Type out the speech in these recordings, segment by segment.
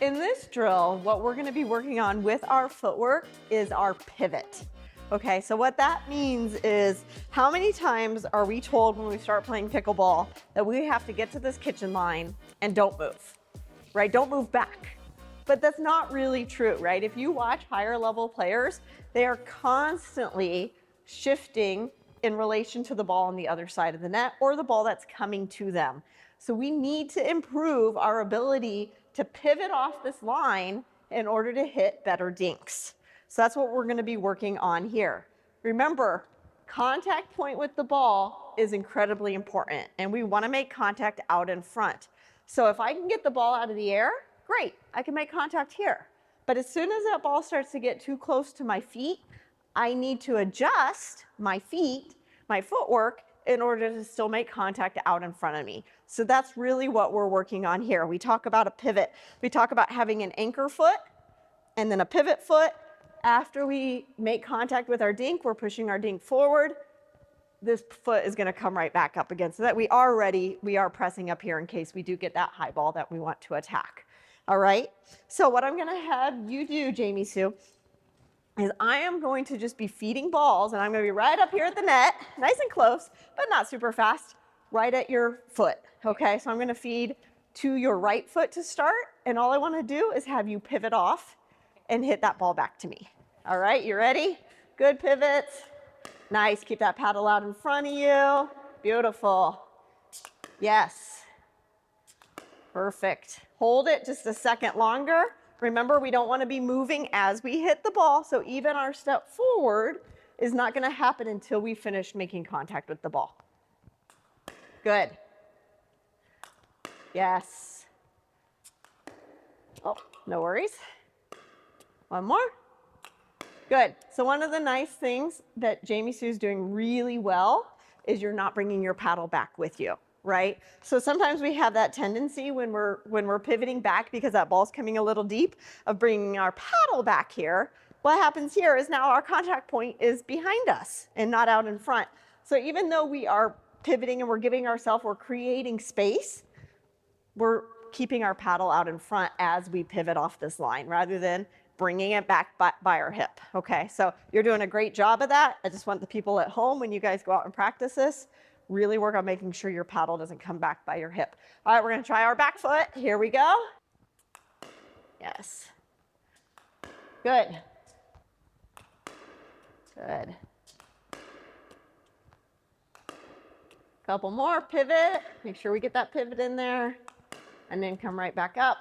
in this drill, what we're gonna be working on with our footwork is our pivot. Okay, so what that means is how many times are we told when we start playing pickleball that we have to get to this kitchen line and don't move, right? Don't move back. But that's not really true, right? If you watch higher level players, they are constantly shifting in relation to the ball on the other side of the net or the ball that's coming to them. So we need to improve our ability to pivot off this line in order to hit better dinks. So that's what we're going to be working on here. Remember, contact point with the ball is incredibly important, and we want to make contact out in front. So if I can get the ball out of the air, great, I can make contact here. But as soon as that ball starts to get too close to my feet, I need to adjust my feet, my footwork, in order to still make contact out in front of me. So that's really what we're working on here. We talk about a pivot. We talk about having an anchor foot and then a pivot foot. After we make contact with our dink, we're pushing our dink forward. This foot is gonna come right back up again so that we are ready. We are pressing up here in case we do get that high ball that we want to attack. All right, so what I'm gonna have you do, Jamie Sue, is I am going to just be feeding balls, and I'm gonna be right up here at the net, nice and close, but not super fast, right at your foot, okay? So I'm gonna feed to your right foot to start, and all I wanna do is have you pivot off and hit that ball back to me. All right, you ready? Good pivots. Nice, keep that paddle out in front of you. Beautiful. Yes. Perfect. Hold it just a second longer. Remember, we don't want to be moving as we hit the ball, so even our step forward is not going to happen until we finish making contact with the ball. Good. Yes. Oh, no worries. One more. Good. So one of the nice things that Jamie Sue's doing really well is you're not bringing your paddle back with you, right? So sometimes we have that tendency when we're pivoting back because that ball's coming a little deep of bringing our paddle back here. What happens here is now our contact point is behind us and not out in front. So even though we are pivoting and we're creating space, we're keeping our paddle out in front as we pivot off this line rather than bringing it back by our hip. Okay, so you're doing a great job of that. I just want the people at home, when you guys go out and practice this, really work on making sure your paddle doesn't come back by your hip. All right, we're gonna try our back foot. Here we go. Yes. Good. Good. Couple more, pivot. Make sure we get that pivot in there and then come right back up.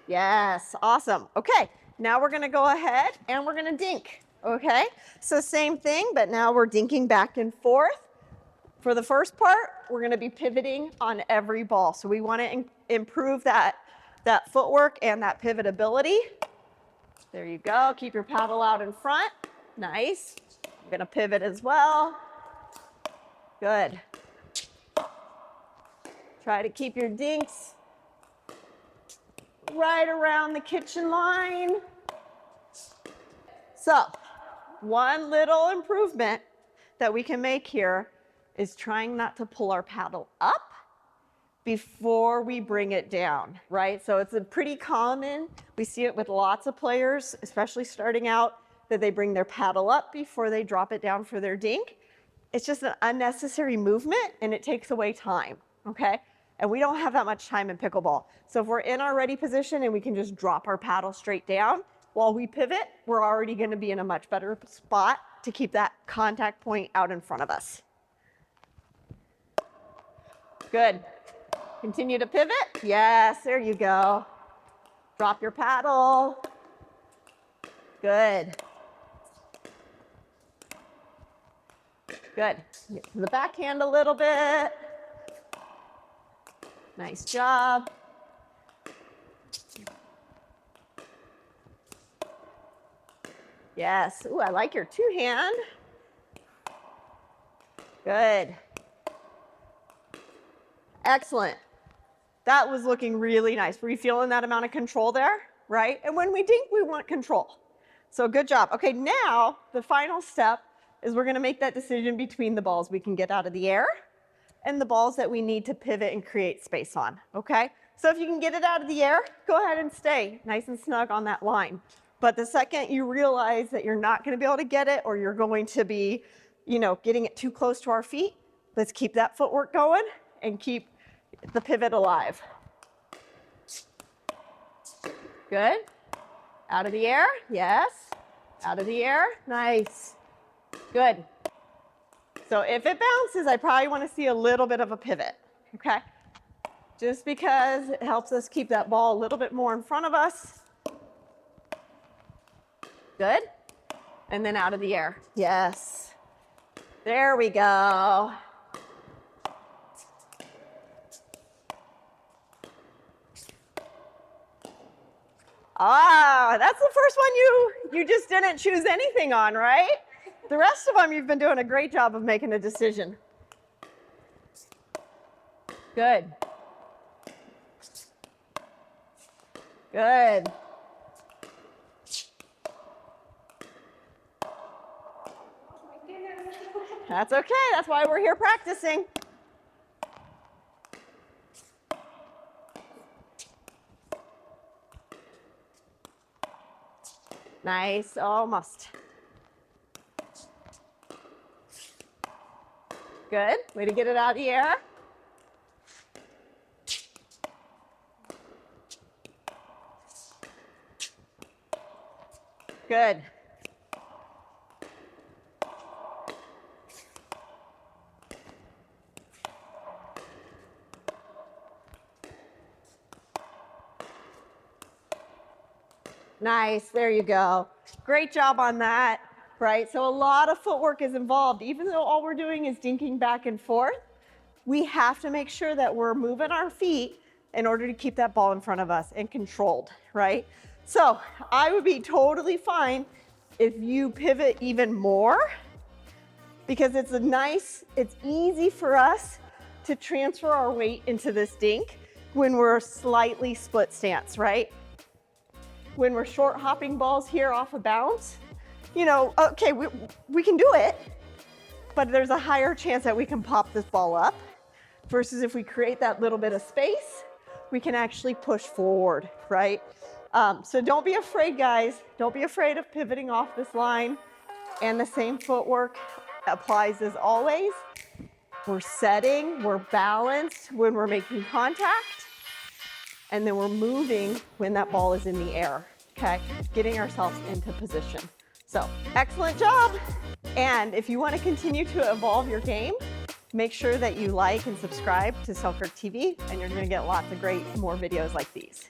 Yes, awesome. Okay, now we're gonna go ahead and we're gonna dink, okay? So same thing, but now we're dinking back and forth. For the first part, we're gonna be pivoting on every ball. So we wanna improve that footwork and that pivotability. There you go, keep your paddle out in front. Nice. I'm gonna pivot as well. Good. Try to keep your dinks right around the kitchen line. So, one little improvement that we can make here is trying not to pull our paddle up before we bring it down, right? So it's a pretty common, we see it with lots of players, especially starting out, that they bring their paddle up before they drop it down for their dink. It's just an unnecessary movement and it takes away time, okay? And we don't have that much time in pickleball. So if we're in our ready position and we can just drop our paddle straight down, while we pivot, we're already gonna be in a much better spot to keep that contact point out in front of us. Good. Continue to pivot. Yes, there you go. Drop your paddle. Good. Good. Get to the backhand a little bit. Nice job. Yes. Ooh, I like your two hand. Good. Excellent. That was looking really nice. Were you feeling that amount of control there? Right? And when we dink, we want control. So good job. Okay, now the final step is we're gonna make that decision between the balls we can get out of the air and the balls that we need to pivot and create space on, okay? So if you can get it out of the air, go ahead and stay nice and snug on that line. But the second you realize that you're not going to be able to get it, or you're going to be, getting it too close to our feet, let's keep that footwork going and keep the pivot alive. Good. Out of the air. Yes. Out of the air. Nice. Good. So if it bounces, I probably want to see a little bit of a pivot. Okay. Just because it helps us keep that ball a little bit more in front of us. Good. And then out of the air. Yes. There we go. Ah, that's the first one you just didn't choose anything on, right? The rest of them, you've been doing a great job of making a decision. Good. Good. That's okay. That's why we're here practicing. Nice. Almost. Good. Way to get it out of the air. Good. Nice, there you go. Great job on that, right? So a lot of footwork is involved. Even though all we're doing is dinking back and forth, we have to make sure that we're moving our feet in order to keep that ball in front of us and controlled, right? So I would be totally fine if you pivot even more, because it's easy for us to transfer our weight into this dink when we're slightly split stance, right? When we're short hopping balls here off of bounds, okay, we can do it, but there's a higher chance that we can pop this ball up versus if we create that little bit of space, we can actually push forward, right? So don't be afraid, guys. Don't be afraid of pivoting off this line. And the same footwork applies as always. We're setting, we're balanced when we're making contact, and then we're moving when that ball is in the air, okay? Getting ourselves into position. So, excellent job. And if you want to continue to evolve your game, make sure that you like and subscribe to Selkirk TV, and you're going to get lots of great more videos like these.